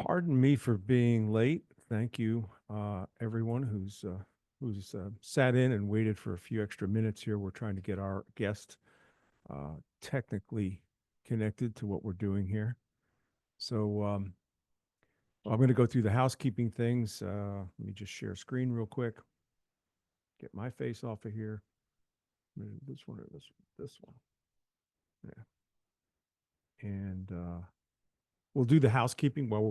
Pardon me for being late. Thank you, everyone who's sat in and waited for a few extra minutes here. We're trying to get our guest technically connected to what we're doing here. So I'm going to go through the housekeeping things. Let me just share screen real quick. Get my face off of here. This one or this one. Yeah. And we'll do the housekeeping while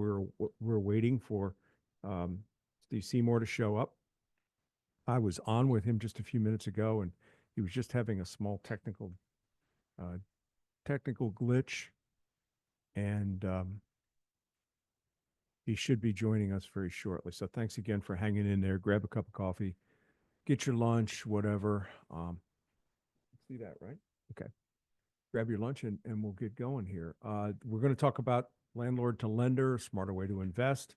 we're waiting for Steve Seymour to show up. I was on with him just a few minutes ago, and he was just having a small uh, technical glitch, and he should be joining us very shortly. So thanks again for hanging in there. Grab a cup of coffee, get your lunch, whatever. See that, right? Okay. Grab your lunch, and we'll get going here. We're going to talk about landlord to lender, smarter way to invest.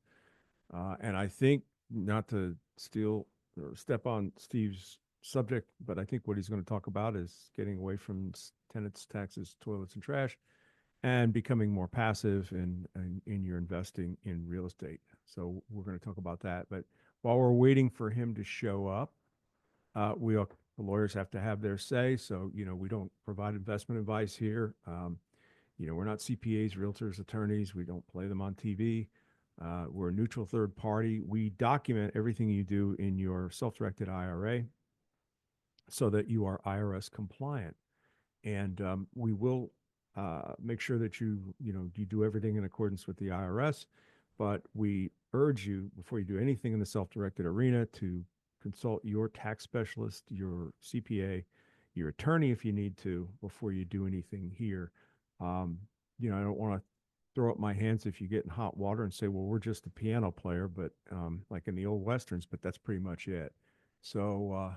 And I think, not to steal or step on Steve's subject, but I think what he's going to talk about is getting away from tenants, taxes, toilets, and trash, and becoming more passive in your investing in real estate. So we're going to talk about that. But while we're waiting for him to show up, the lawyers have to have their say. So, we don't provide investment advice here. We're not CPAs, realtors, attorneys. We don't play them on TV. We're a neutral third party. We document everything you do in your self-directed IRA so that you are IRS compliant. And we will make sure that you do everything in accordance with the IRS. But we urge you, before you do anything in the self-directed arena, to consult your tax specialist, your CPA, your attorney if you need to, before you do anything here. I don't want to throw up my hands if you get in hot water and say, well, we're just a piano player, but like in the old Westerns, but that's pretty much it. So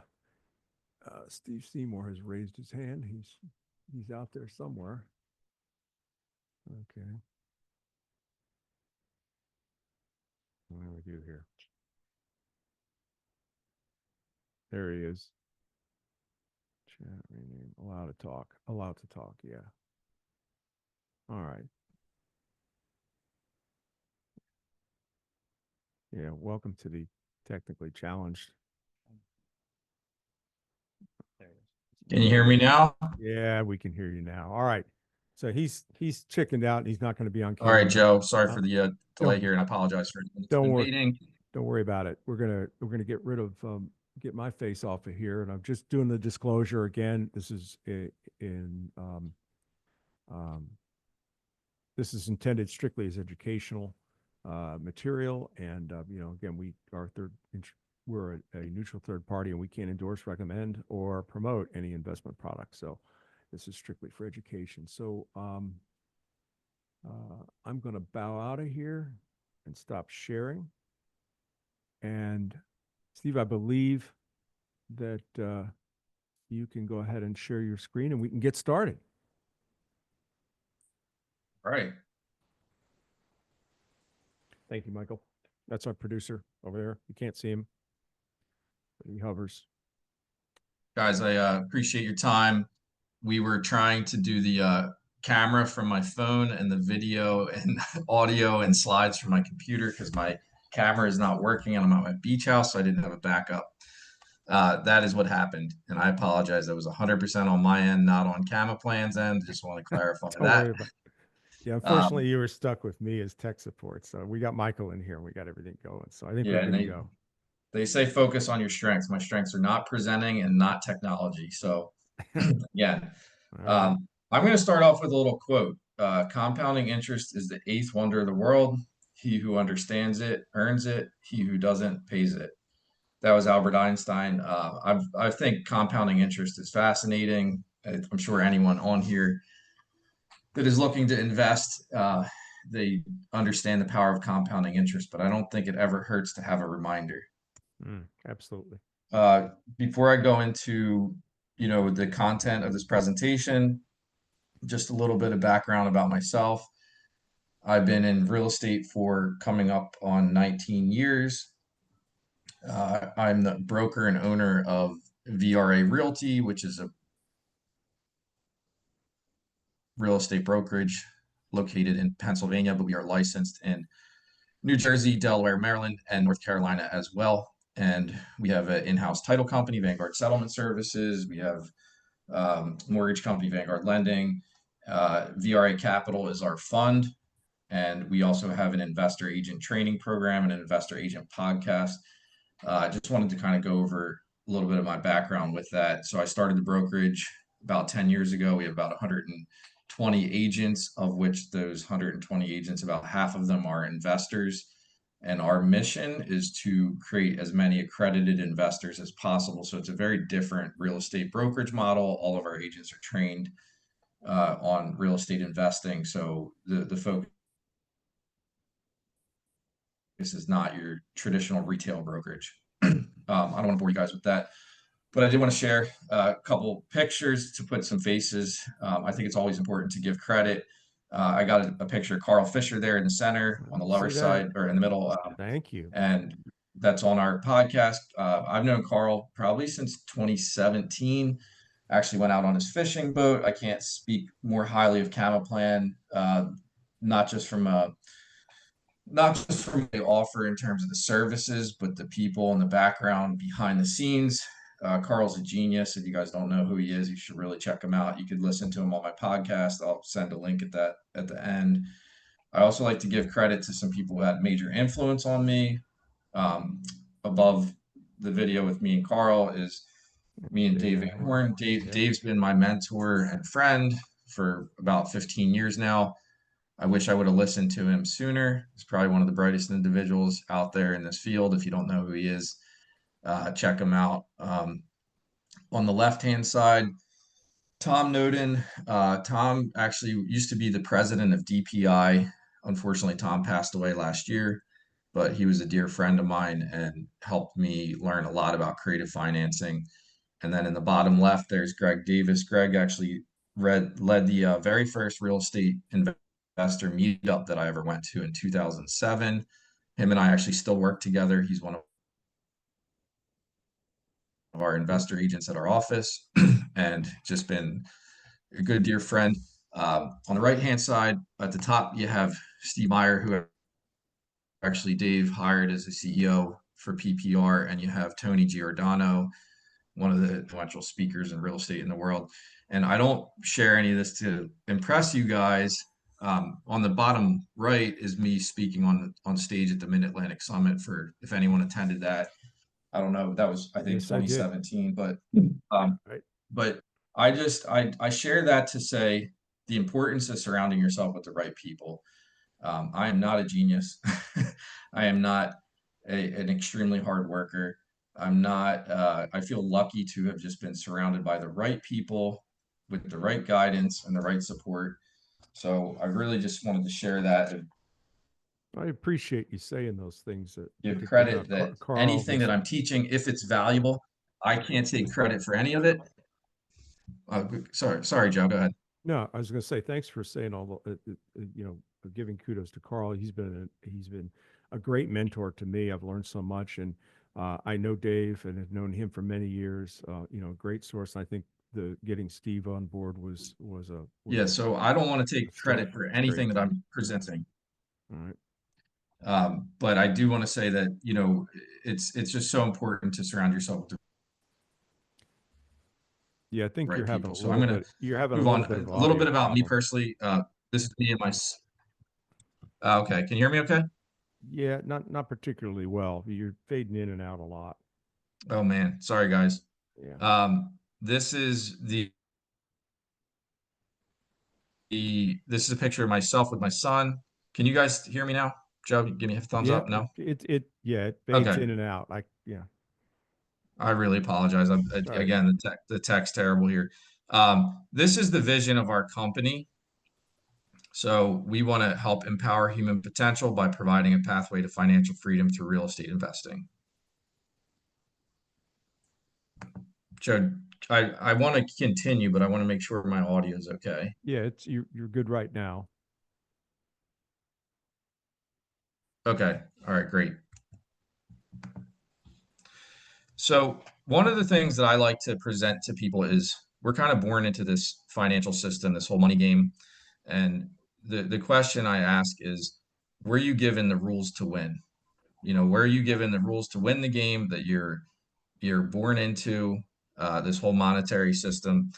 Steve Seymour has raised his hand. He's out there somewhere. Okay. What do we do here? There he is. Chat, rename, allow to talk. Allowed to talk, yeah. All right. Yeah, welcome to the technically challenged. Can you hear me now? Yeah, we can hear you now. All right. So he's chickened out and he's not going to be on All camera. right, Joe. Sorry for the delay Don't- here, and I apologize for Don't worry. waiting. Don't worry about it. We're gonna get rid of get my face off of here, and I'm just doing the disclosure again. This is this is intended strictly as educational material, and again, we're a neutral third party, and we can't endorse, recommend, or promote any investment product. So this is strictly for education. So I'm going to bow out of here and stop sharing. And Steve, I believe that you can go ahead and share your screen and we can get started. All right. Thank you, Michael. That's our producer over there. You can't see him, but he hovers. Guys, I appreciate your time. We were trying to do the camera from my phone and the video and audio and slides from my computer because my camera is not working and I'm at my beach house, so I didn't have a backup. That is what happened, and I apologize. That was 100% on my end, not on Camaplan's end. Just want to clarify Don't that. worry about it. Yeah, unfortunately, you were stuck with me as tech support. So we got Michael in here and we got everything going. So I think we're good to go. They say focus on your strengths. My strengths are not presenting and not technology. So, yeah. Right. I'm going to start off with a little quote. Compounding interest is the eighth wonder of the world. He who understands it earns it. He who doesn't pays it. That was Albert Einstein. I think compounding interest is fascinating. I'm sure anyone on here that is looking to invest, they understand the power of compounding interest, but I don't think it ever hurts to have a reminder. Absolutely. Before I go into, the content of this presentation, just a little bit of background about myself. I've been in real estate for coming up on 19 years. I'm the broker and owner of VRA Realty, which is a real estate brokerage located in Pennsylvania, but we are licensed in New Jersey, Delaware, Maryland, and North Carolina as well. And we have an in-house title company, Vanguard Settlement Services. We have mortgage company, Vanguard Lending. VRA Capital is our fund. And we also have an investor agent training program and an investor agent podcast. I just wanted to kind of go over a little bit of my background with that. So I started the brokerage about 10 years ago. We have about 120 agents, of which those 120 agents, about half of them are investors. And our mission is to create as many accredited investors as possible. So it's a very different real estate brokerage model. All of our agents are trained on real estate investing. So the focus is not your traditional retail brokerage. I don't want to bore you guys with that, but I did want to share a couple pictures to put some faces. I think it's always important to give credit. I got a picture of Carl Fisher there in the center on the lower side or in the middle. Thank you. And that's on our podcast. I've known Carl probably since 2017. Actually went out on his fishing boat. I can't speak more highly of Camoplan, not just from the offer in terms of the services, but the people and the background behind the scenes. Carl's a genius. If you guys don't know who he is, you should really check him out. You could listen to him on my podcast. I'll send a link at the end. I also like to give credit to some people who had major influence on me. Above the video with me and Carl is me and Dave Van Horn. Dave's been my mentor and friend for about 15 years now. I wish I would have listened to him sooner. He's probably one of the brightest individuals out there in this field. If you don't know who he is, check him out. On the left-hand side, Tom Noden. Tom actually used to be the president of DPI. Unfortunately, Tom passed away last year, but he was a dear friend of mine and helped me learn a lot about creative financing. And then in the bottom left, there's Greg Davis. Greg actually led the very first real estate investor meetup that I ever went to in 2007. Him and I actually still work together. He's one of our investor agents at our office and just been a good dear friend. On the right-hand side, at the top, you have Steve Meyer, who actually Dave hired as a CEO for PPR, and you have Tony Giordano, one of the influential speakers in real estate in the world. And I don't share any of this to impress you guys. On the bottom right is me speaking on stage at the Mid-Atlantic Summit for, if anyone attended that. I don't know. That was, I think, 2017, but Right. but I share that to say the importance of surrounding yourself with the right people. I am not a genius. I am not an extremely hard worker. I'm not, I feel lucky to have just been surrounded by the right people with the right guidance and the right support. So I really just wanted to share that. I appreciate you saying those things. Give credit that anything that I'm teaching, if it's valuable, I can't take credit for any of it. Sorry, Joe, go ahead. No, I was going to say thanks for saying all the, giving kudos to Carl. He's been a great mentor to me. I've learned so much, and I know Dave and have known him for many years. Great source. I think getting Steve on board was yeah. So I don't want to take credit for anything that I'm presenting. All right. But I do want to say that, it's just so important to surround yourself with the yeah, I think right you're having people. a So little I'm going bit, you're having to move on a little bit about me personally. This is me and my, okay. Can you hear me okay? Yeah, not particularly well. You're fading in and out a lot. Oh man, sorry guys. Yeah. This is this is a picture of myself with my son. Can you guys hear me now? Joe, give me a thumbs up. No. It fades Okay. in and out. Yeah. I really apologize. Again, the tech's terrible here. This is the vision of our company. So we want to help empower human potential by providing a pathway to financial freedom through real estate investing. Joe, I want to continue, but I want to make sure my audio is okay. Yeah, you're good right now. Okay. All right, great. So one of the things that I like to present to people is we're kind of born into this financial system, this whole money game. And the question I ask is, were you given the rules to win? Were you given the rules to win the game that you're born into, this whole monetary system?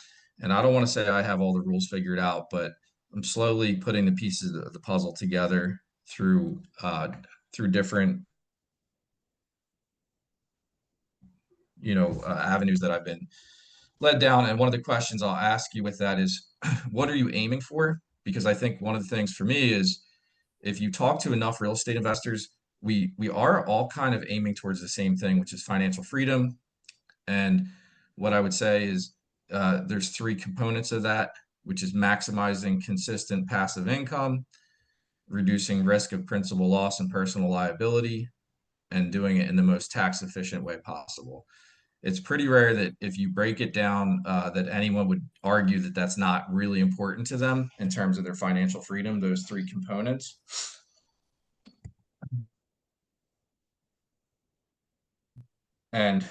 And I don't want to say I have all the rules figured out, but I'm slowly putting the pieces of the puzzle together through different avenues that I've been led down. And one of the questions I'll ask you with that is, what are you aiming for? Because I think one of the things for me is, if you talk to enough real estate investors, we are all kind of aiming towards the same thing, which is financial freedom. And what I would say is, there's three components of that, which is maximizing consistent passive income, reducing risk of principal loss and personal liability, and doing it in the most tax efficient way possible. It's pretty rare that if you break it down, that anyone would argue that that's not really important to them in terms of their financial freedom, those three components. And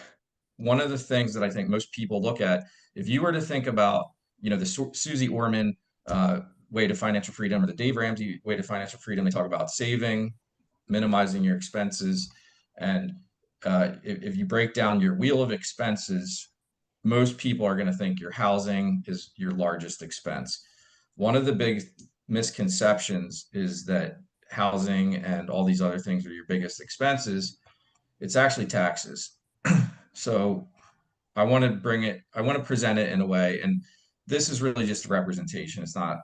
one of the things that I think most people look at, if you were to think about, the Susie Orman way to financial freedom, or the Dave Ramsey way to financial freedom, they talk about saving, minimizing your expenses. And if you break down your wheel of expenses, most people are going to think your housing is your largest expense. One of the big misconceptions is that housing and all these other things are your biggest expenses. It's actually taxes. So I want to present it in a way, and this is really just a representation. It's not,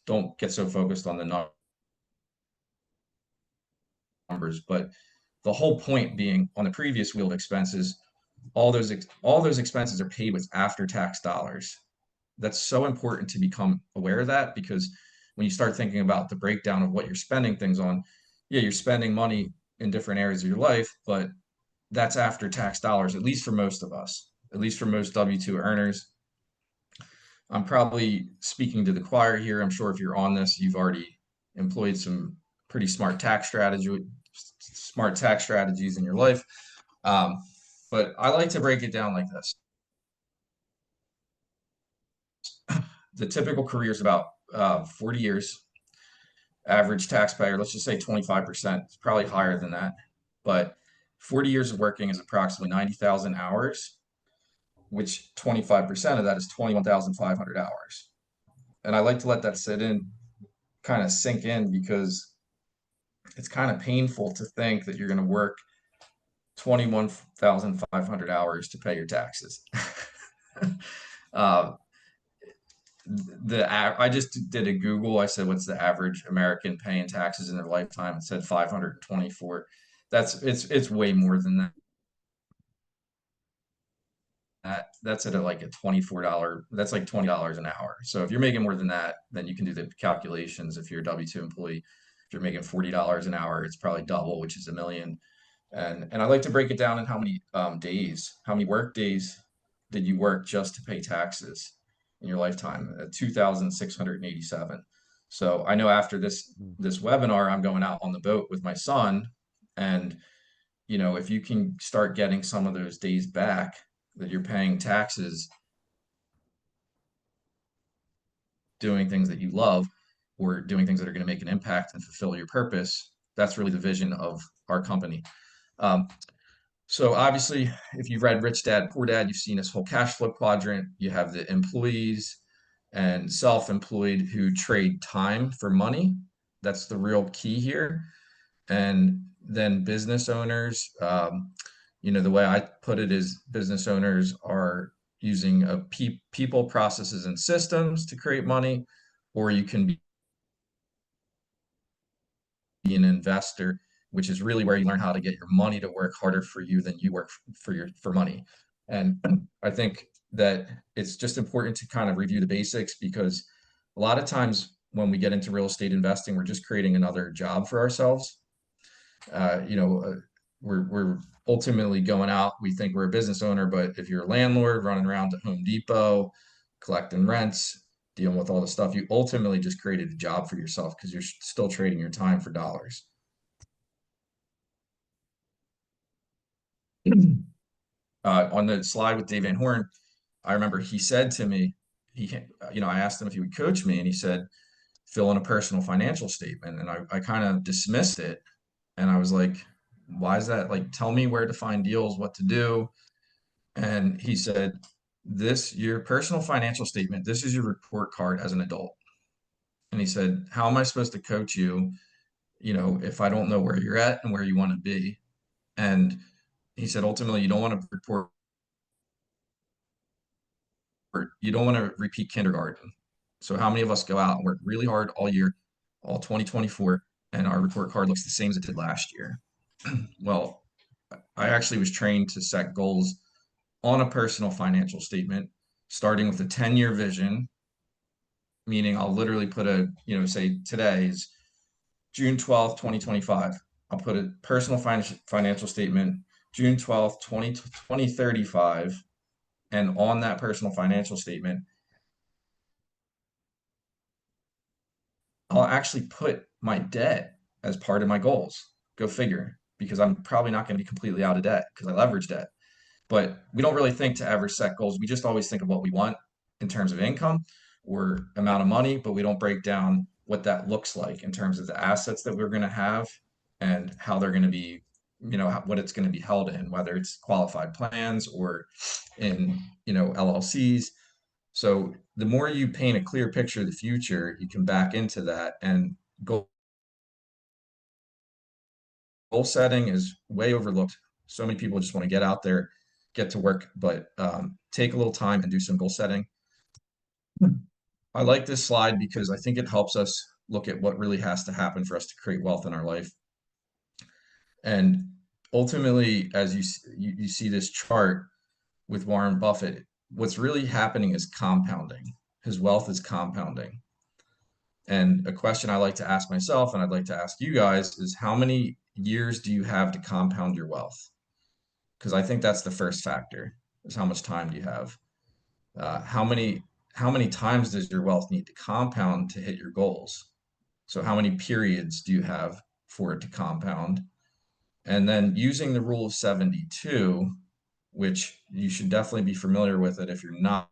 don't get so focused on the numbers, but the whole point being, on the previous wheel of expenses, all those expenses are paid with after tax dollars. That's so important to become aware of that, because when you start thinking about the breakdown of what you're spending things on, yeah, you're spending money in different areas of your life, but that's after tax dollars, at least for most of us, at least for most W-2 earners. I'm probably speaking to the choir here. I'm sure if you're on this, you've already employed some pretty smart tax strategies in your life. But I like to break it down like this. The typical career is about 40 years. Average taxpayer, let's just say 25%. It's probably higher than that. But 40 years of working is approximately 90,000 hours, which 25% of that is 21,500 hours. And I like to let that sit in, kind of sink in, because it's kind of painful to think that you're going to work 21,500 hours to pay your taxes. I just did a Google. I said, what's the average American paying taxes in their lifetime? It said 524. It's way more than that. That's at like a $24, that's like $20 an hour. So if you're making more than that, then you can do the calculations. If you're a W-2 employee, if you're making $40 an hour, it's probably double, which is $1 million. And I like to break it down in how many how many work days did you work just to pay taxes in your lifetime? 2,687. So I know after this webinar, I'm going out on the boat with my son, and if you can start getting some of those days back that you're paying taxes, doing things that you love, or doing things that are going to make an impact and fulfill your purpose, that's really the vision of our company. So obviously, if you've read Rich Dad, Poor Dad, you've seen this whole cash flow quadrant. You have the employees and self-employed who trade time for money. That's the real key here. And then business owners, the way I put it is, business owners are using people, processes, and systems to create money, or you can be an investor, which is really where you learn how to get your money to work harder for you than you work for money. And I think that it's just important to kind of review the basics, because a lot of times when we get into real estate investing, we're just creating another job for ourselves. We're ultimately going out, we think we're a business owner, but if you're a landlord running around to Home Depot, collecting rents, dealing with all the stuff, you ultimately just created a job for yourself, because you're still trading your time for dollars. On the slide with Dave Van Horn, I remember he said to me, I asked him if he would coach me, and he said, fill in a personal financial statement. And I kind of dismissed it. And I was like, why is that? Like, tell me where to find deals, what to do. And he said, your personal financial statement, this is your report card as an adult. And he said, how am I supposed to coach you, if I don't know where you're at and where you want to be? And he said, ultimately, you don't want to you don't want to repeat kindergarten. So how many of us go out and work really hard all year, all 2024, and our report card looks the same as it did last year? Well, I actually was trained to set goals on a personal financial statement, starting with a 10-year vision, meaning I'll literally put say today is June 12th, 2025. I'll put a personal financial statement, June 12th, 2035. And on that personal financial statement, I'll actually put my debt as part of my goals. Go figure, because I'm probably not going to be completely out of debt because I leverage debt. But we don't really think to ever set goals. We just always think of what we want in terms of income or amount of money, but we don't break down what that looks like in terms of the assets that we're going to have and how they're going to be, what it's going to be held in, whether it's qualified plans or in, LLCs. So the more you paint a clear picture of the future, you can back into that. And goal setting is way overlooked. So many people just want to get out there, get to work, but take a little time and do some goal setting. I like this slide because I think it helps us look at what really has to happen for us to create wealth in our life. And ultimately, as you see this chart with Warren Buffett, what's really happening is compounding. His wealth is compounding. And a question I like to ask myself, and I'd like to ask you guys, is how many years do you have to compound your wealth? Because I think that's the first factor, is how much time do you have? How many times does your wealth need to compound to hit your goals? So how many periods do you have for it to compound? And then using the rule of 72, which you should definitely be familiar with it. If you're not,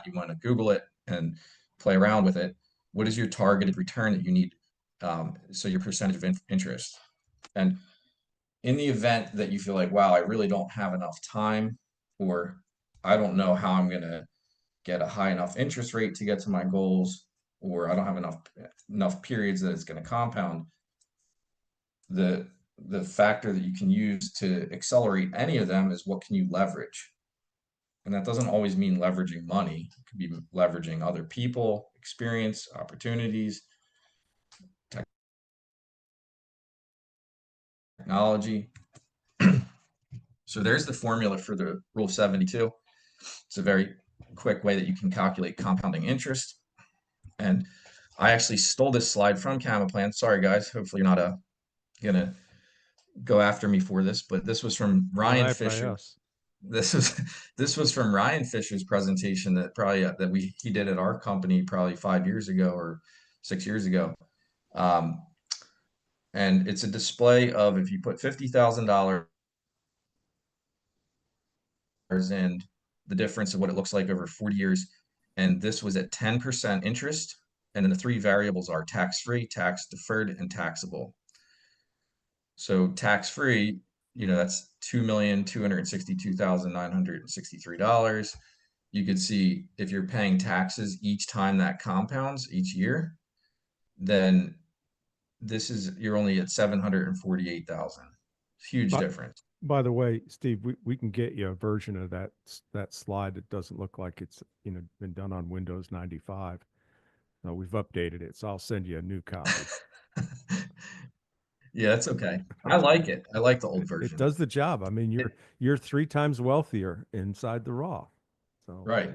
you want to Google it and play around with it. What is your targeted return that you need? So your percentage of interest. And in the event that you feel like, wow, I really don't have enough time, or I don't know how I'm going to get a high enough interest rate to get to my goals, or I don't have enough periods that it's going to compound, the factor that you can use to accelerate any of them is what can you leverage? And that doesn't always mean leveraging money. It could be leveraging other people, experience, opportunities, technology. So there's the formula for the rule of 72. It's a very quick way that you can calculate compounding interest. And I actually stole this slide from Camaplan. Sorry, guys. Hopefully you're not gonna go after me for this, but this was from Ryan Fisher. This was from Ryan Fisher's presentation that probably he did at our company probably 5 years ago or 6 years ago. And it's a display of, if you put $50,000 in, the difference of what it looks like over 40 years. And this was at 10% interest. And then the three variables are tax-free, tax-deferred, and taxable. So tax-free, that's $2,262,963. You could see if you're paying taxes each time that compounds each year, then you're only at 748,000. Huge difference. By the way, Steve, we can get you a version of that slide that doesn't look like it's been done on Windows 95. We've updated it, so I'll send you a new copy. Yeah, that's okay. I like it. I like the old version. It does the job. I mean, you're 3 times wealthier inside the Roth. So right.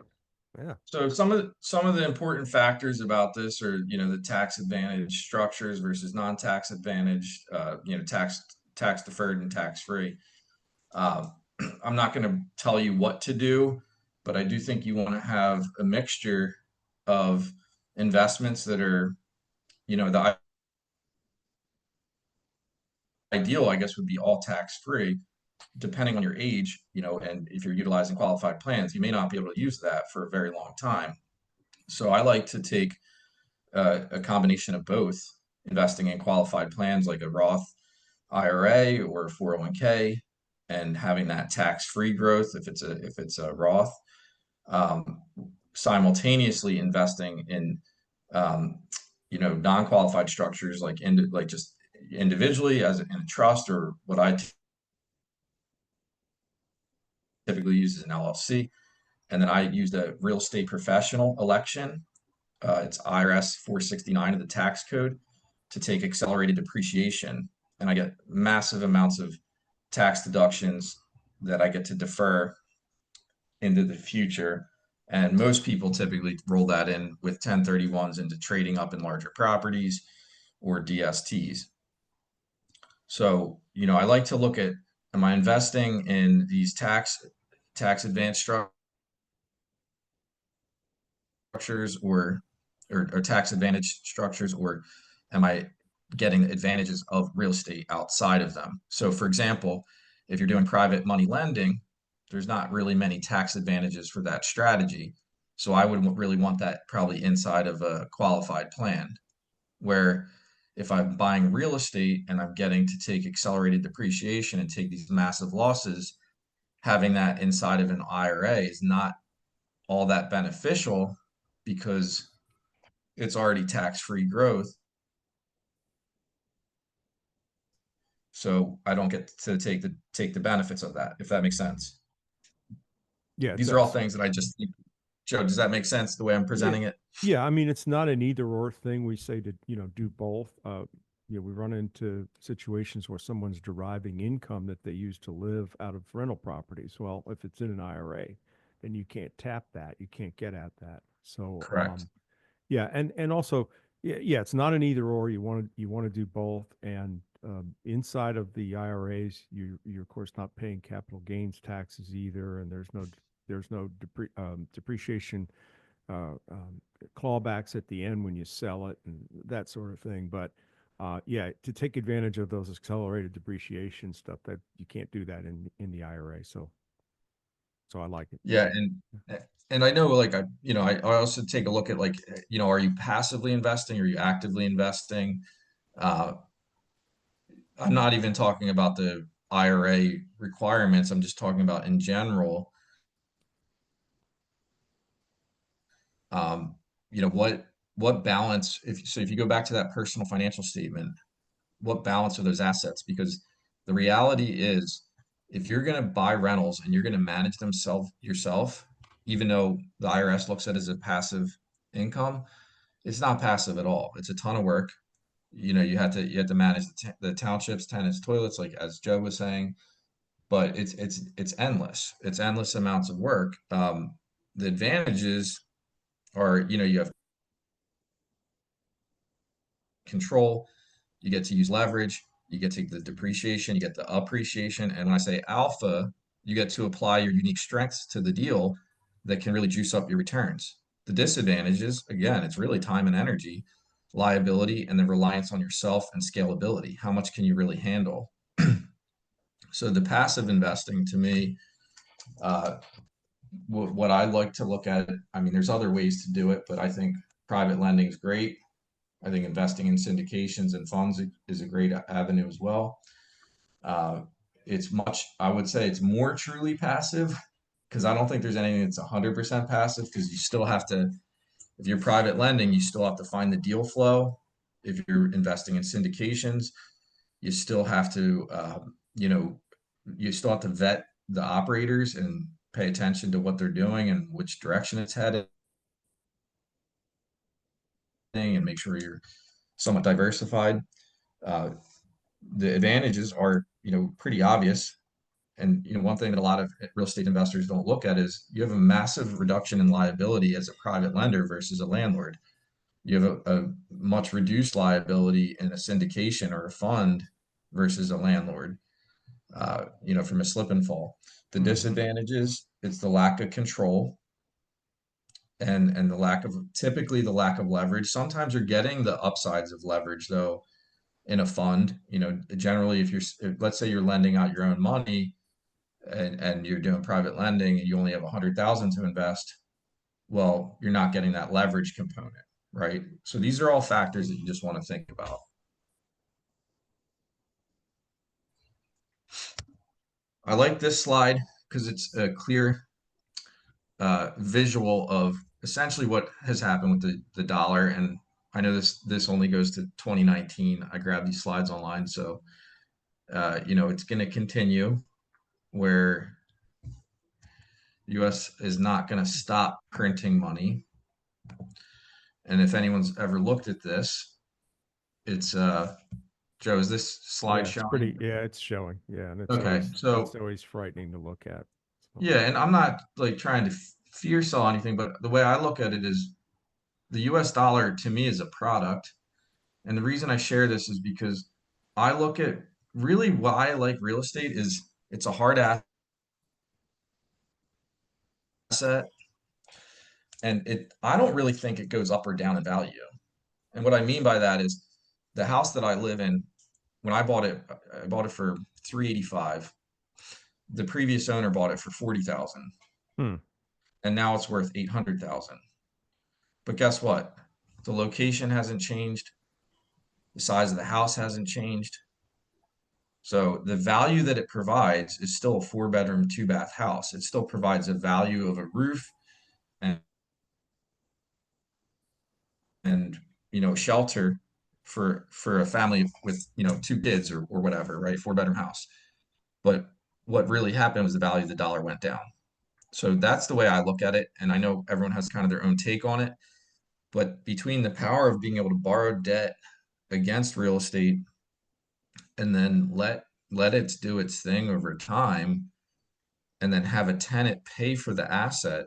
Yeah. So some of the important factors about this are, the tax advantage structures versus non-tax advantage, tax deferred and tax free. I'm not going to tell you what to do, but I do think you want to have a mixture of investments that are, the ideal, I guess, would be all tax free, depending on your age, and if you're utilizing qualified plans, you may not be able to use that for a very long time. So I like to take a combination of both, investing in qualified plans like a Roth IRA or 401k, and having that tax-free growth if it's a Roth, um, simultaneously investing in non-qualified structures like just individually in a trust, or what I typically use as an LLC. And then I use the real estate professional election. It's IRS 469 of the tax code to take accelerated depreciation. And I get massive amounts of tax deductions that I get to defer into the future. And most people typically roll that in with 1031s into trading up in larger properties or DSTs. So, I like to look at, am I investing in these tax advanced structures, or tax advantage structures, or am I getting the advantages of real estate outside of them? So for example, if you're doing private money lending, there's not really many tax advantages for that strategy. So I would really want that probably inside of a qualified plan, where if I'm buying real estate and I'm getting to take accelerated depreciation and take these massive losses, having that inside of an IRA is not all that beneficial because it's already tax-free growth. So I don't get to take the benefits of that, if that makes sense. Yeah, it These are all does. things that I just think. Joe, does that make sense the way I'm Yeah. presenting it? Yeah. I mean, it's not an either or thing. We say to, do both. We run into situations where someone's deriving income that they use to live out of rental properties. Well, if it's in an IRA, then you can't tap that. You can't get at that. So, Correct. yeah, and also, yeah, it's not an either or. You want to do both, and inside of the IRAs, you're of course not paying capital gains taxes either, and there's no depreciation clawbacks at the end when you sell it and that sort of thing. But yeah, to take advantage of those accelerated depreciation stuff, that you can't do that in the IRA. So I like it. Yeah, and I know, like, I also take a look at, like, are you passively investing? Are you actively investing? Uh, I'm not even talking about the IRA requirements. I'm just talking about in general. Um, what balance, if you go back to that personal financial statement, what balance are those assets? Because the reality is, if you're going to buy rentals and you're going to manage them yourself, even though the IRS looks at it as a passive income, it's not passive at all. It's a ton of work. You have to manage the townships, tenants, toilets, like as Joe was saying, but it's endless. It's endless amounts of work. The advantages are, you have control, you get to use leverage, you get to the depreciation, you get the appreciation. And when I say alpha, you get to apply your unique strengths to the deal that can really juice up your returns. The disadvantages, again, it's really time and energy, liability, and the reliance on yourself and scalability. How much can you really handle? So the passive investing, to me, uh, what I like to look at, I mean, there's other ways to do it, but I think private lending is great. I think investing in syndications and funds is a great avenue as well. Uh, I would say it's more truly passive, because I don't think there's anything that's 100% passive, because you still have to, if you're private lending, you still have to find the deal flow. If you're investing in syndications, you still have to, you still have to vet the operators and pay attention to what they're doing and which direction it's headed, and make sure you're somewhat diversified. Uh, the advantages are, pretty obvious. And, one thing that a lot of real estate investors don't look at is you have a massive reduction in liability as a private lender versus a landlord. You have a much reduced liability in a syndication or a fund versus a landlord, from a slip and fall. The disadvantages, it's the lack of control, and typically the lack of leverage. Sometimes you're getting the upsides of leverage though in a fund. Generally, if let's say you're lending out your own money, and you're doing private lending and you only have 100,000 to invest, well, you're not getting that leverage component, right? So these are all factors that you just want to think about. I like this slide because it's a clear visual of essentially what has happened with the dollar. And I know this only goes to 2019. I grabbed these slides online, so it's going to continue where the U.S. is not going to stop printing money. And if anyone's ever looked at this, it's Joe, is this slide Yeah, it's showing? pretty, yeah, it's showing. Yeah. And Okay, that's so always frightening to look at. So, yeah, and I'm not like trying to fear sell anything, but the way I look at it is the US dollar to me is a product. And the reason I share this is because I look at really why I like real estate is it's a hard asset, and I don't really think it goes up or down in value. And what I mean by that is the house that I live in, when I bought it for 385. The previous owner bought it for 40,000, hmm. and now it's worth 800,000. But guess what? The location hasn't changed. The size of the house hasn't changed. So the value that it provides is still a 4-bedroom, 2-bath house. It still provides a value of a roof and and shelter for a family with 2 kids or whatever, right? 4-bedroom house. But what really happened was the value of the dollar went down. So that's the way I look at it. And I know everyone has kind of their own take on it. But between the power of being able to borrow debt against real estate and then let it do its thing over time and then have a tenant pay for the asset,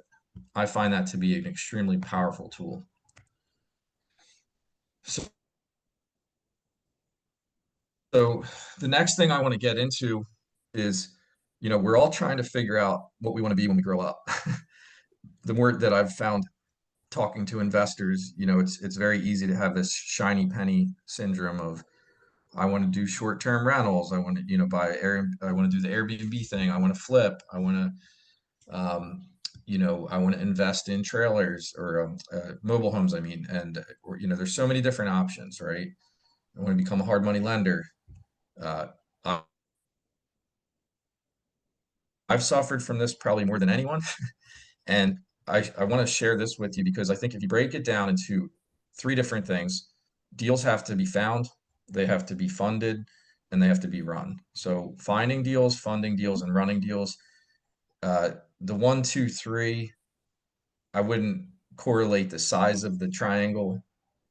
I find that to be an extremely powerful tool. So, so the next thing I want to get into is, we're all trying to figure out what we want to be when we grow up. The more that I've found talking to investors, it's very easy to have this shiny penny syndrome of I want to do short-term rentals. I want to, I want to do the Airbnb thing. I want to flip. I want to, I want to invest in trailers or mobile homes. I mean, and there's so many different options, right? I want to become a hard money lender. Uh, I- I've suffered from this probably more than anyone. And I want to share this with you because I think if you break it down into 3 different things, deals have to be found, they have to be funded, and they have to be run. So finding deals, funding deals, and running deals. The 1, 2, 3, I wouldn't correlate the size of the triangle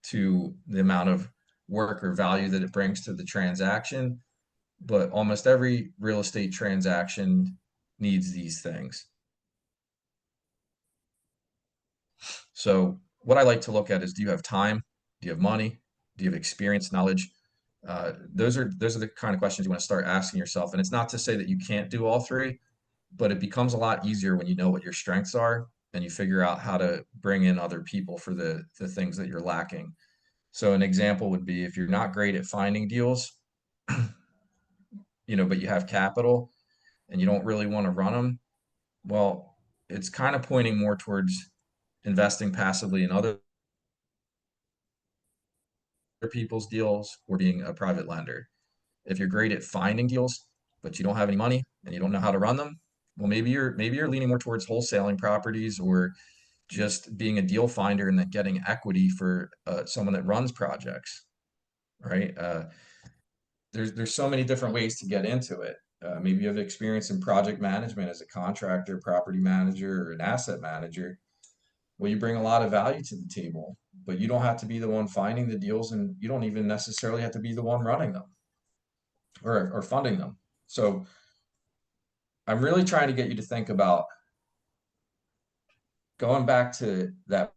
to the amount of work or value that it brings to the transaction, but almost every real estate transaction needs these things. So what I like to look at is, do you have time? Do you have money? Do you have experience, knowledge? Those are the kind of questions you want to start asking yourself. And it's not to say that you can't do all 3, but it becomes a lot easier when you know what your strengths are and you figure out how to bring in other people for the things that you're lacking. So an example would be if you're not great at finding deals, but you have capital and you don't really want to run them, well, it's kind of pointing more towards investing passively in other people's deals or being a private lender. If you're great at finding deals, but you don't have any money and you don't know how to run them, well, maybe you're leaning more towards wholesaling properties or just being a deal finder and then getting equity for someone that runs projects, right? There's so many different ways to get into it. Maybe you have experience in project management as a contractor, property manager, or an asset manager. Well, you bring a lot of value to the table, but you don't have to be the one finding the deals, and you don't even necessarily have to be the one running them or funding them. So I'm really trying to get you to think about going back to that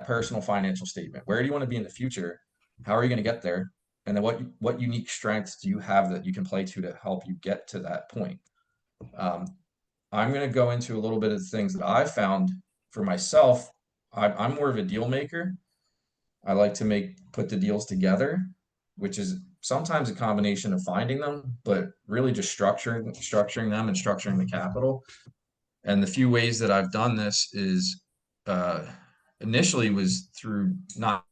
personal financial statement. Where do you want to be in the future? How are you going to get there? And then what unique strengths do you have that you can play to help you get to that point? I'm going to go into a little bit of the things that I've found for myself. I'm more of a deal maker. I like to put the deals together, which is sometimes a combination of finding them, but really just structuring them and structuring the capital. And the few ways that I've done this is initially was through not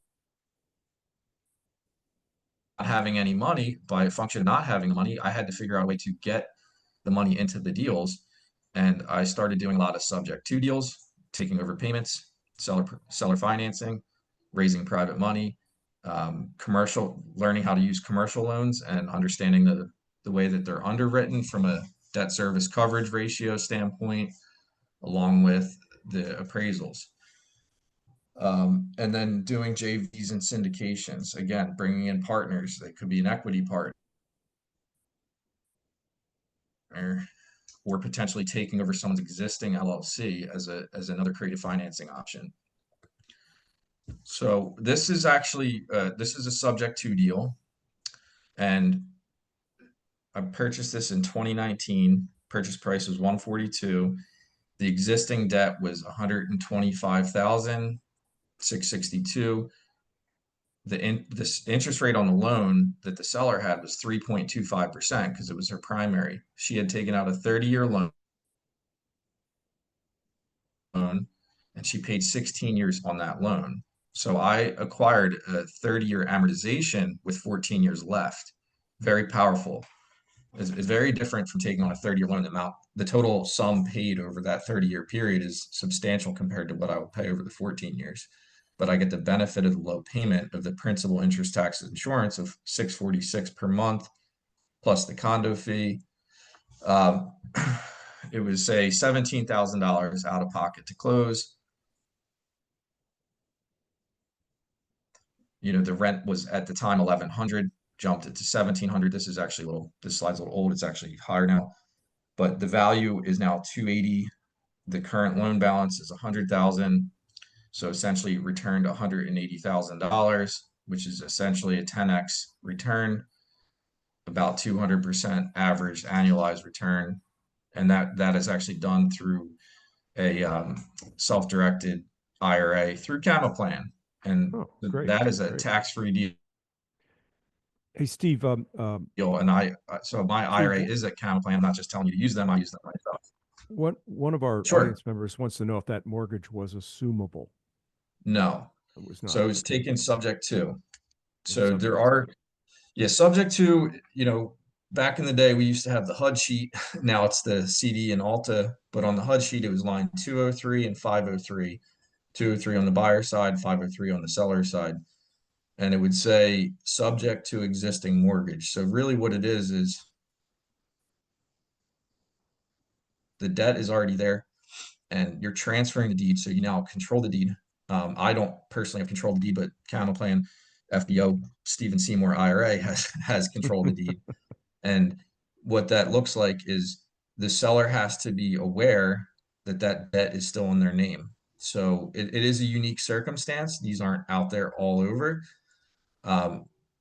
having any money. By function of not having money, I had to figure out a way to get the money into the deals. And I started doing a lot of subject to deals, taking over payments, seller financing, raising private money, commercial, learning how to use commercial loans and understanding the way that they're underwritten from a debt service coverage ratio standpoint, along with the appraisals. And then doing JVs and syndications, again, bringing in partners. They could be an equity partner or potentially taking over someone's existing LLC as another creative financing option. So this is actually this is a subject to deal, and I purchased this in 2019. Purchase price was 142. The existing debt was 125,662. This interest rate on the loan that the seller had was 3.25% because it was her primary. She had taken out a 30-year loan and she paid 16 years on that loan. So I acquired a 30-year amortization with 14 years left. Very powerful. It's very different from taking on a 30-year loan. The total sum paid over that 30-year period is substantial compared to what I would pay over the 14 years. But I get the benefit of the low payment of the principal, interest, taxes, insurance of $646 per month, plus the condo fee. It was say $17,000 out of pocket to close. You know, the rent was at the time 1,100, jumped it to 1,700. This is actually this slide's a little old. It's actually higher now, but the value is now 280. The current loan balance is 100,000. So essentially returned $180,000, which is essentially a 10x return, about 200% average annualized return. And that is actually done through a self-directed IRA through Camaplan. And that is a tax-free deal. Hey, Steve. And so my IRA is at Camaplan. I'm not just telling you to use them. I use them myself. One of our audience members wants to know if that mortgage was assumable. No, it was not. So it's taken subject to. So there are, subject to, back in the day, we used to have the HUD sheet. Now it's the CD and Alta, but on the HUD sheet, it was line 203 and 503. 203 on the buyer side, 503 on the seller side. And it would say subject to existing mortgage. So really what it is the debt is already there and you're transferring the deed. So you now control the deed. I don't personally have control of the deed, but Camaplan, FBO, Stephen Seymour IRA has control of the deed. And what that looks like is the seller has to be aware that that debt is still in their name. So it is a unique circumstance. These aren't out there all over.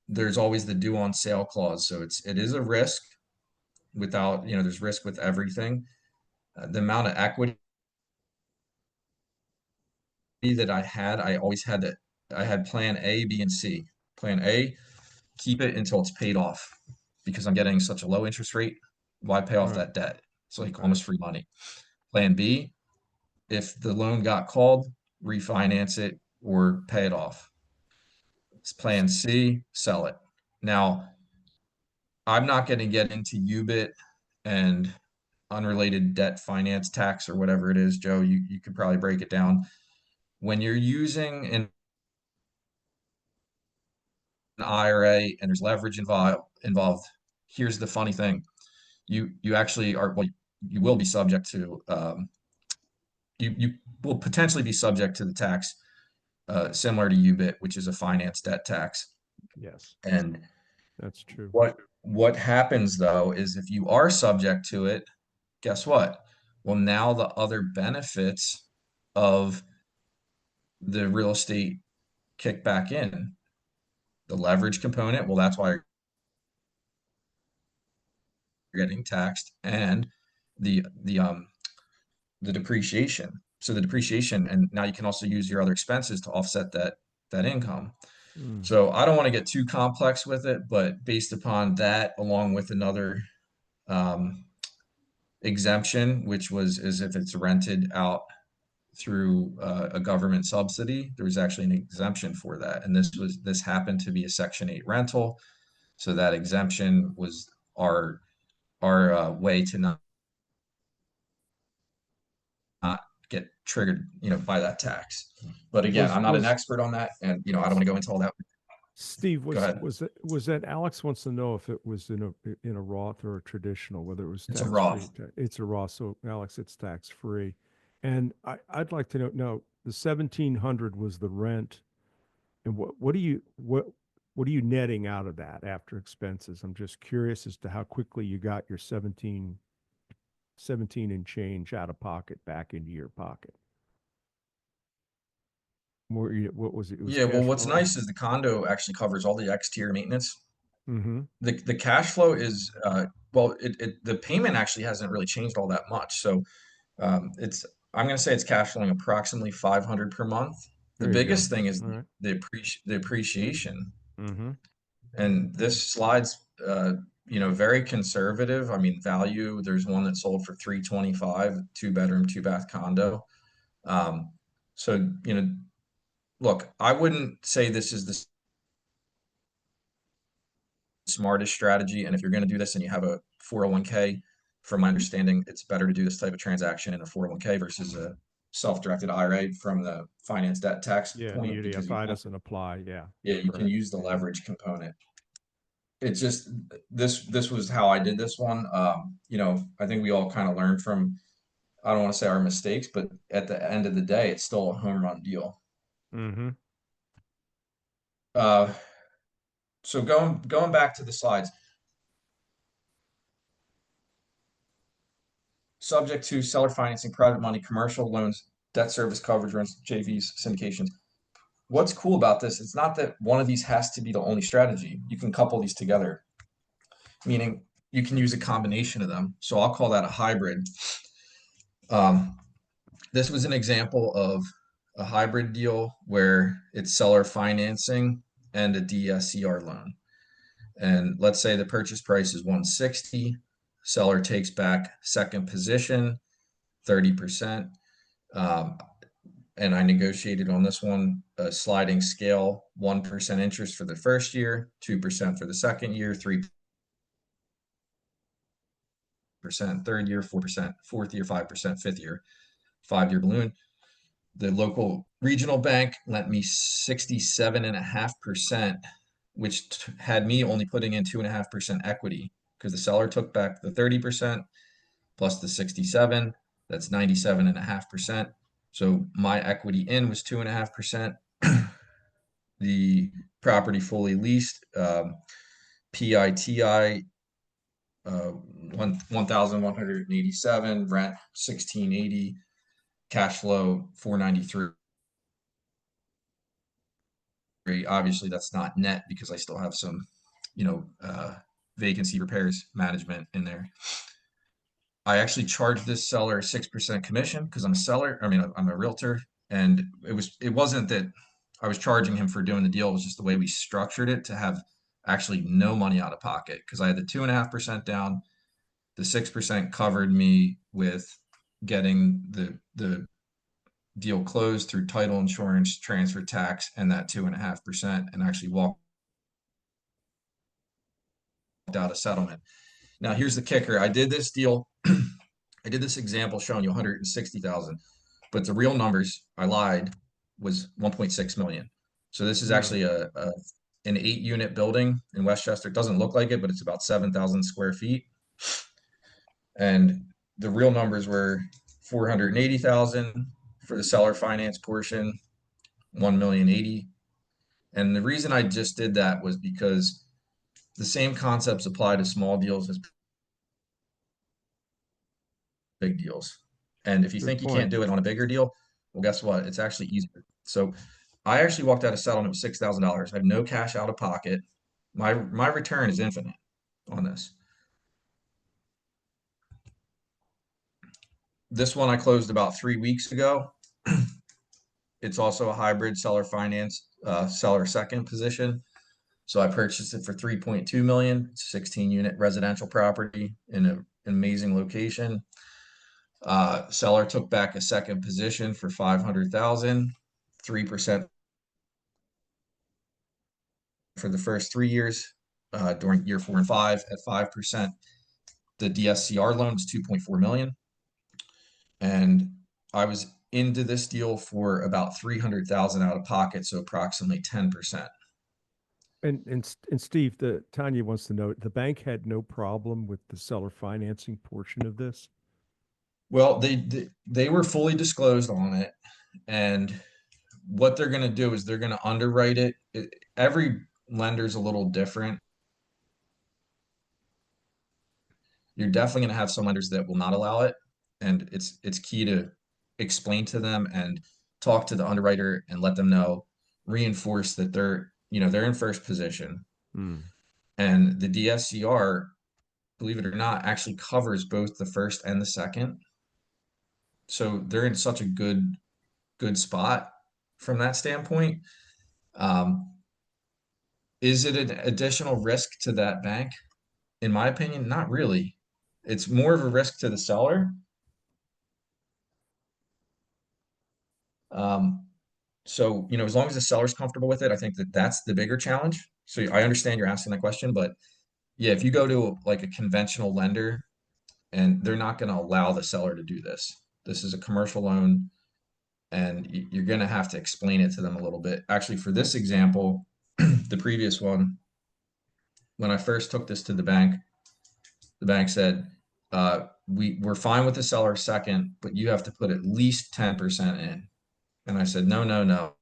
There's always the due on sale clause. So it is a risk without, there's risk with everything. The amount of equity that I always had that I had plan A, B, and C. Plan A, keep it until it's paid off because I'm getting such a low interest rate. Why pay off that debt? It's like almost free money. Plan B, if the loan got called, refinance it or pay it off. Plan C, sell it. Now, I'm not going to get into UBIT and unrelated debt finance tax or whatever it is. Joe, you could probably break it down. When you're using an IRA and there's leverage involved, here's the funny thing. You actually are, well, you will be subject to, you will potentially be subject to the tax similar to UBIT, which is a finance debt tax. Yes. And that's true. What happens though is if you are subject to it, guess what? Well, now the other benefits of the real estate kick back in. The leverage component, well, that's why you're getting taxed, and the depreciation. So the depreciation, and now you can also use your other expenses to offset that income. So I don't want to get too complex with it, but based upon that, along with another exemption, which was as if it's rented out through a government subsidy. There was actually an exemption for that, and this happened to be a Section 8 rental, so that exemption was our way to not get triggered, by that tax. But again, I'm not an expert on that, and I don't want to go into all that. Steve, Go ahead. was that Alex wants to know if it was in a Roth or a traditional, whether it was It's a tax Roth. free. It's a Roth. So Alex, it's tax free. And I'd like to know, no, the 1,700 was the rent. And what are you netting out of that after expenses? I'm just curious as to how quickly you got your 17 and change out of pocket back into your pocket. What was it? It was Yeah, well, cash what's flow? nice is the condo actually covers all the exterior maintenance. Mm-hmm. The cash flow is well, the payment actually hasn't really changed all that much. So it's I'm going to say it's cash flowing approximately 500 per month. The There you go. biggest thing is All right. the appreciation, Mm-hmm. and this slide's very conservative. I mean, value. There's one that sold for 325, 2-bedroom, 2-bath condo. Um, so look, I wouldn't say this is the smartest strategy. And if you're going to do this and you have a 401k, from my understanding, it's better to do this type of transaction in a 401k versus a self-directed IRA from the finance debt tax Yeah, point, because UDFI doesn't apply. Yeah, you can correct. use the leverage component. It's just this was how I did this one. I think we all kind of learned from, I don't want to say our mistakes, but at the end of the day, it's still a home run deal. Mm-hmm. Uh, so going back to the slides, subject to seller financing, private money, commercial loans, debt service coverage, rents, JVs, syndications. What's cool about this? It's not that one of these has to be the only strategy. You can couple these together, meaning you can use a combination of them. So I'll call that a hybrid. This was an example of a hybrid deal where it's seller financing and a DSCR loan. And let's say the purchase price is 160, seller takes back second position, 30%. And I negotiated on this one a sliding scale, 1% interest for the first year, 2% for the second year, 3% third year, 4% fourth year, 5% fifth year, 5-year balloon. The local regional bank lent me 67.5%, which had me only putting in 2.5% equity, because the seller took back the 30% plus the 67. That's 97.5%. So my equity in was 2.5%. The property fully leased, PITI 1,187, rent 1,680, cash flow 493. Obviously, that's not net because I still have some, vacancy repairs management in there. I actually charged this seller 6% commission because I'm a seller. I mean, I'm a realtor, and it wasn't that I was charging him for doing the deal. It was just the way we structured it to have actually no money out of pocket, because I had the 2.5% down. The 6% covered me with getting the deal closed through title insurance, transfer tax, and that 2.5%, and actually walked out a settlement. Now, here's the kicker. I did this deal. I did this example showing you 160,000, but the real numbers, I lied, was 1.6 million. So this is actually an 8-unit building in Westchester. It doesn't look like it, but it's about 7,000 square feet. And the real numbers were 480,000 for the seller finance portion, 1,080,000. And the reason I just did that was because the same concepts apply to small deals as big deals. And if you think you can't do it on a bigger deal, well, guess what? It's actually easier. So I actually walked out of settlement with $6,000. I have no cash out of pocket. My return is infinite on this. This one I closed about 3 weeks ago. It's also a hybrid seller finance, seller second position. So I purchased it for 3.2 million. It's a 16-unit residential property in an amazing location. Seller took back a second position for 500,000, 3% for the first 3 years. During year 4 and 5 at 5%. The DSCR loan was 2.4 million. And I was into this deal for about 300,000 out of pocket, so approximately 10%. And Steve, Tanya wants to know, the bank had no problem with the seller financing portion of this? Well, they were fully disclosed on it, and what they're going to do is they're going to underwrite it. Every lender's a little different. You're definitely going to have some lenders that will not allow it, and it's key to explain to them and talk to the underwriter and let them know, reinforce that they're in first position. And the DSCR, believe it or not, actually covers both the first and the second. So they're in such a good spot from that standpoint. Is it an additional risk to that bank? In my opinion, not really. It's more of a risk to the seller. So, as long as the seller's comfortable with it, I think that's the bigger challenge. So I understand you're asking that question, but yeah, if you go to like a conventional lender and they're not going to allow the seller to do this. This is a commercial loan, and you're going to have to explain it to them a little bit. Actually, for this example, the previous one, when I first took this to the bank said, we're fine with the seller second, but you have to put at least 10% in. And I said, no, no, no.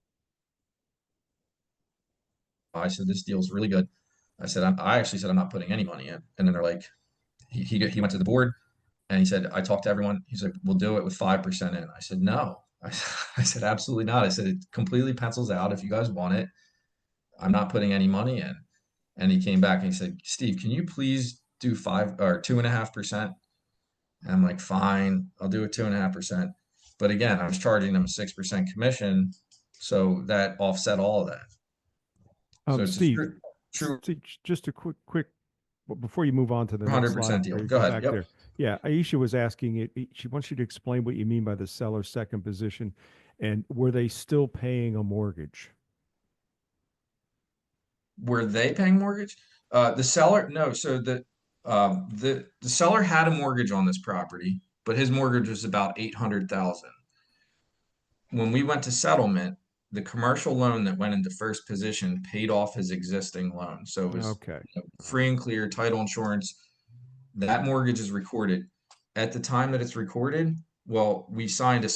I said, this deal's really good. I actually said, I'm not putting any money in. And then they're like, he went to the board and he said, I talked to everyone. He's like, we'll do it with 5% in. I said, no. I said, absolutely not. I said, it completely pencils out. If you guys want it, I'm not putting any money in. And he came back and he said, Steve, can you please do 5 or 2.5%? And I'm like, fine, I'll do it 2.5%. But again, I was charging them a 6% commission. So that offset all of that. So it's a Steve, true just a quick, before you move on to the next 100% slide, deal. or you Go ahead. back Yep. there. Yeah, Aisha was asking it. She wants you to explain what you mean by the seller's second position, and were they still paying a mortgage? Were they paying mortgage? The seller, no. So the seller had a mortgage on this property, but his mortgage was about 800,000. When we went to settlement, the commercial loan that went into first position paid off his existing loan. So it was Okay. free and clear, title insurance. That mortgage is recorded. At the time that it's recorded, well, we signed a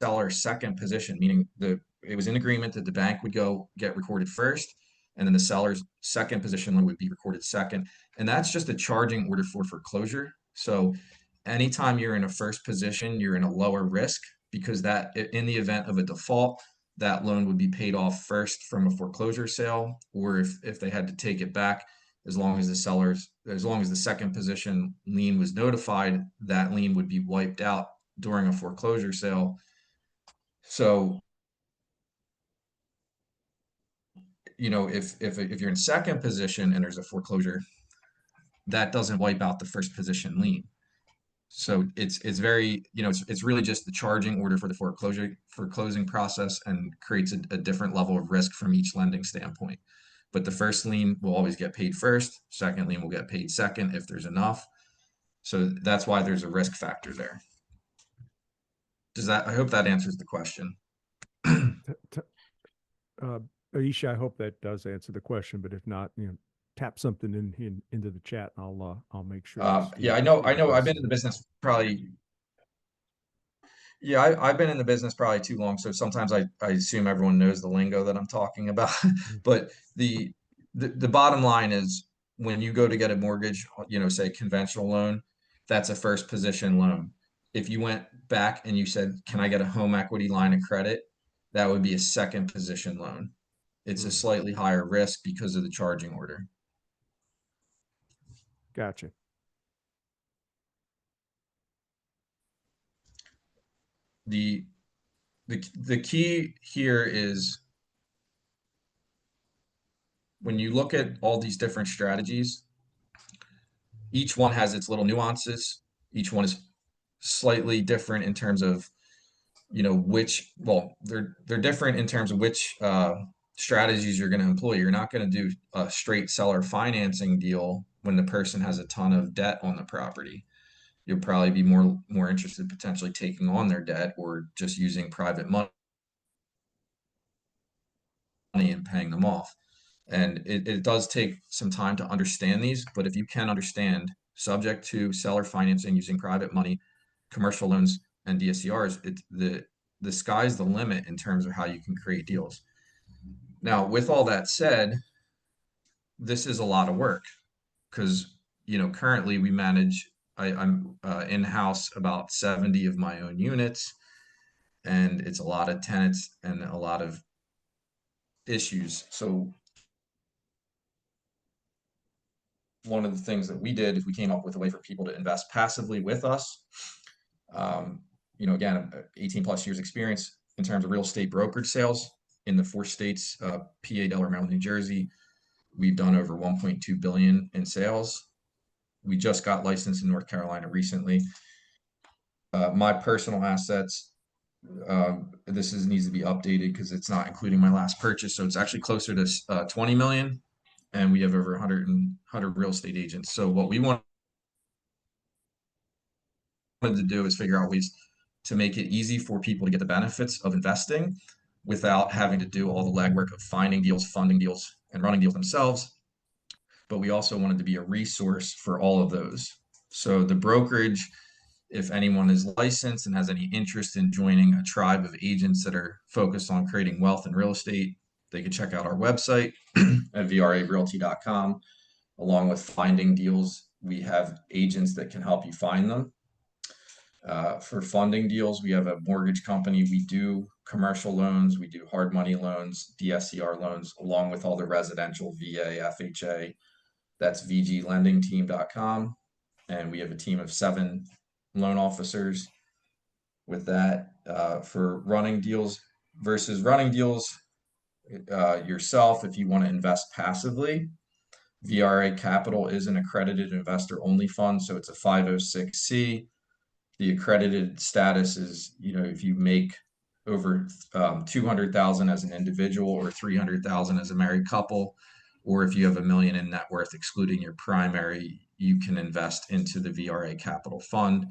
seller second position, meaning it was in agreement that the bank would go get recorded first, and then the seller's second position loan would be recorded second. And that's just a charging order for foreclosure. So anytime you're in a first position, you're in a lower risk, because that in the event of a default, that loan would be paid off first from a foreclosure sale, or if they had to take it back, as long as the second position lien was notified, that lien would be wiped out during a foreclosure sale. So, if you're in second position and there's a foreclosure, that doesn't wipe out the first position lien. So it's very, it's really just the charging order for the foreclosing process, and creates a different level of risk from each lending standpoint. But the first lien will always get paid first. Second lien will get paid second if there's enough. So that's why there's a risk factor there. I hope that answers the question. Aisha, I hope that does answer the question, but if not, tap something into the chat, and I'll make sure. Yeah, I know. I've been in the business probably. Yeah, I've been in the business probably too long, so sometimes I assume everyone knows the lingo that I'm talking about. But the bottom line is, when you go to get a mortgage, say conventional loan, that's a first position loan. If you went back and you said, can I get a home equity line of credit? That would be a second position loan. It's a slightly higher risk because of the charging order. Gotcha. The key here is, when you look at all these different strategies, each one has its little nuances. Each one is slightly different in terms of, which, well, they're different in terms of which strategies you're going to employ. You're not going to do a straight seller financing deal when the person has a ton of debt on the property. You'll probably be more interested potentially taking on their debt or just using private money and paying them off. And it does take some time to understand these, but if you can understand, subject to seller financing using private money, commercial loans, and DSCRs, the sky's the limit in terms of how you can create deals. Now, with all that said, this is a lot of work because currently we manage. I'm in-house about 70 of my own units, and it's a lot of tenants and a lot of issues. So one of the things that we did is we came up with a way for people to invest passively with us. Again, 18 plus years experience in terms of real estate brokerage sales in the 4 states, PA, Delaware, Maryland, New Jersey. We've done over 1.2 billion in sales. We just got licensed in North Carolina recently. My personal assets, needs to be updated because it's not including my last purchase. So it's actually closer to 20 million. And we have over 100 real estate agents. So what we wanted to do is figure out ways to make it easy for people to get the benefits of investing without having to do all the legwork of finding deals, funding deals, and running deals themselves. But we also wanted to be a resource for all of those. So the brokerage, if anyone is licensed and has any interest in joining a tribe of agents that are focused on creating wealth in real estate, they can check out our website at vrarealty.com. Along with finding deals, we have agents that can help you find them. For funding deals, we have a mortgage company. We do commercial loans, we do hard money loans, DSCR loans, along with all the residential VA, FHA. That's vglendingteam.com. And we have a team of 7 loan officers with that. For running deals versus running deals yourself, if you want to invest passively, VRA Capital is an accredited investor only fund, so it's a 506c. The accredited status is, if you make over 200,000 as an individual or 300,000 as a married couple, or if you have $1 million in net worth excluding your primary, you can invest into the VRA Capital Fund.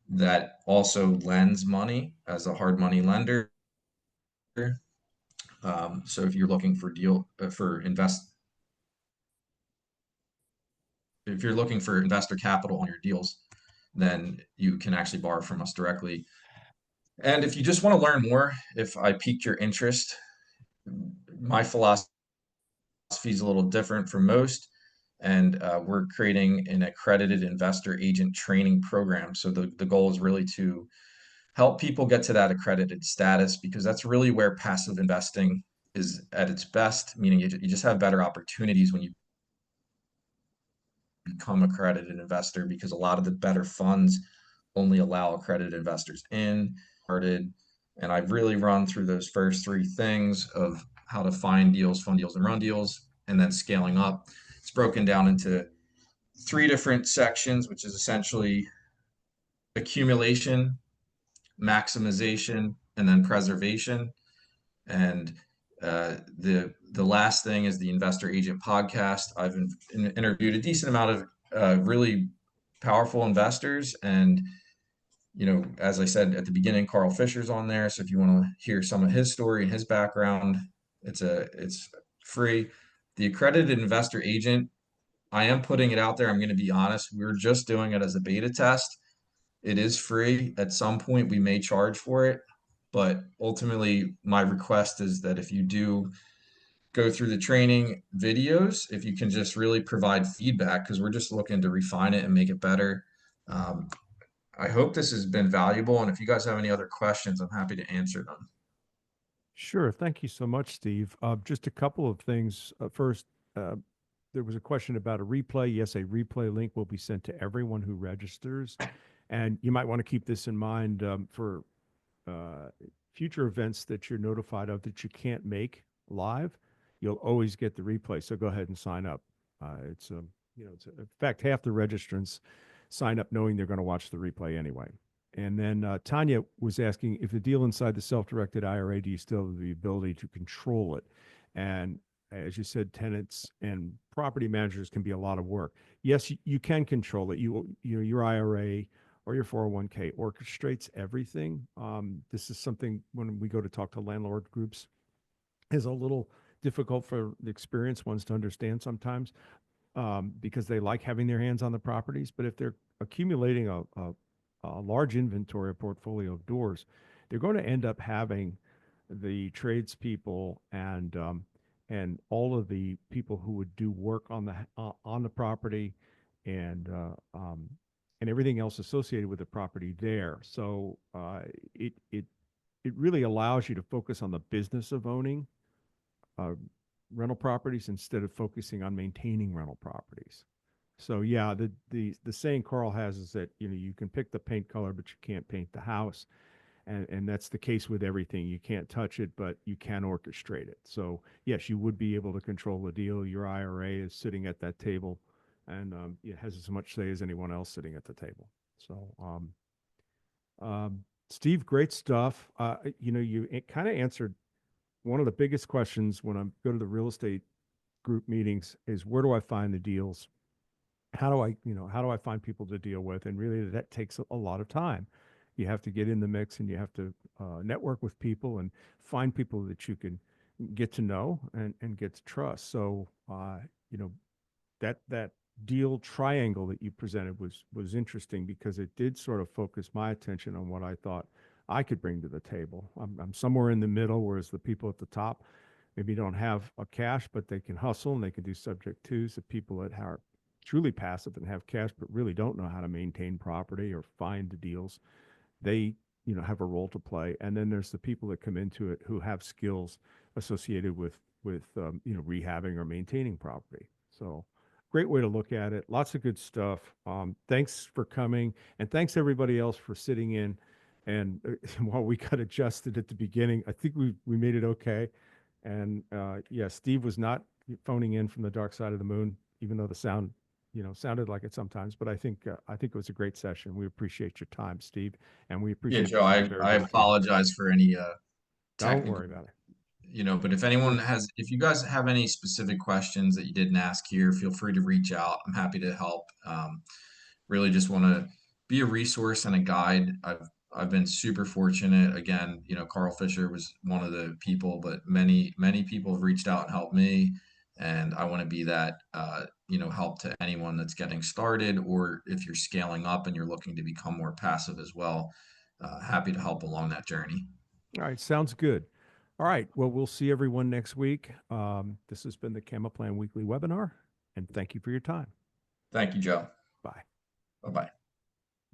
That also lends money as a hard money lender. So if you're looking for if you're looking for investor capital on your deals, then you can actually borrow from us directly. And if you just want to learn more, if I piqued your interest, my philosophy is a little different from most. And we're creating an accredited investor agent training program. So the goal is really to help people get to that accredited status, because that's really where passive investing is at its best, meaning you just have better opportunities when you become a accredited investor, because a lot of the better funds only allow accredited investors in. And I've really run through those first 3 things of how to find deals, fund deals, and run deals, and then scaling up. It's broken down into 3 different sections, which is essentially accumulation, maximization, and then preservation. And the last thing is the Investor Agent podcast. I've interviewed a decent amount of really powerful investors, and as I said at the beginning, Carl Fisher's on there. So if you want to hear some of his story and his background, it's free. The accredited investor agent, I am putting it out there. I'm going to be honest. We're just doing it as a beta test. It is free. At some point, we may charge for it. But ultimately, my request is that if you do go through the training videos, if you can just really provide feedback, because we're just looking to refine it and make it better. I hope this has been valuable. And if you guys have any other questions, I'm happy to answer them. Sure. Thank you so much, Steve. Just a couple of things. First, there was a question about a replay. Yes, a replay link will be sent to everyone who registers. And you might want to keep this in mind for future events that you're notified of that you can't make live. You'll always get the replay. So go ahead and sign up. It's in fact, half the registrants sign up knowing they're going to watch the replay anyway. And then Tanya was asking if the deal inside the self-directed IRA, do you still have the ability to control it? And as you said, tenants and property managers can be a lot of work. Yes, you can control it. Your IRA or your 401k orchestrates everything. This is something when we go to talk to landlord groups is a little difficult for the experienced ones to understand sometimes, because they like having their hands on the properties. But if they're accumulating a large inventory, a portfolio of doors, they're going to end up having the tradespeople and all of the people who would do work on the property and and everything else associated with the property there. So it really allows you to focus on the business of owning uh, rental properties instead of focusing on maintaining rental properties. So yeah, the saying Carl has is that you can pick the paint color, but you can't paint the house, and that's the case with everything. You can't touch it, but you can orchestrate it. So yes, you would be able to control the deal. Your IRA is sitting at that table, and it has as much say as anyone else sitting at the table. So Steve, great stuff. You kind of answered one of the biggest questions when I go to the real estate group meetings is where do I find the deals? How do I find people to deal with? And really that takes a lot of time. You have to get in the mix and you have to network with people and find people that you can get to know and get to trust. So, that deal triangle that you presented was interesting because it did sort of focus my attention on what I thought I could bring to the table. I'm somewhere in the middle, whereas the people at the top maybe don't have a cash, but they can hustle and they can do subject twos. The people that are truly passive and have cash, but really don't know how to maintain property or find the deals, they have a role to play. And then there's the people that come into it who have skills associated with rehabbing or maintaining property. So great way to look at it. Lots of good stuff. Thanks for coming, and thanks everybody else for sitting in. And while we got adjusted at the beginning, I think we made it okay. And yeah, Steve was not phoning in from the dark side of the moon, even though the sound sounded like it sometimes. But I think it was a great session. We appreciate your time, Steve, and we Yeah, appreciate Joe, the fact I everybody's here. apologize for any Don't technical, worry about it. but We're if you guys have any specific questions that you didn't ask here, feel free to reach out. I'm happy to help. Really just want to be a resource and a guide. I've been super fortunate. Again, Carl Fisher was one of the people, but many people have reached out and helped me, and I want to be that help to anyone that's getting started, or if you're scaling up and you're looking to become more passive as well. Happy to help along that journey. all right. Sounds good. All right. Well, we'll see everyone next week. This has been the Camaplan Weekly Webinar, and thank you for your time. Thank you, Joe. Bye. Bye bye.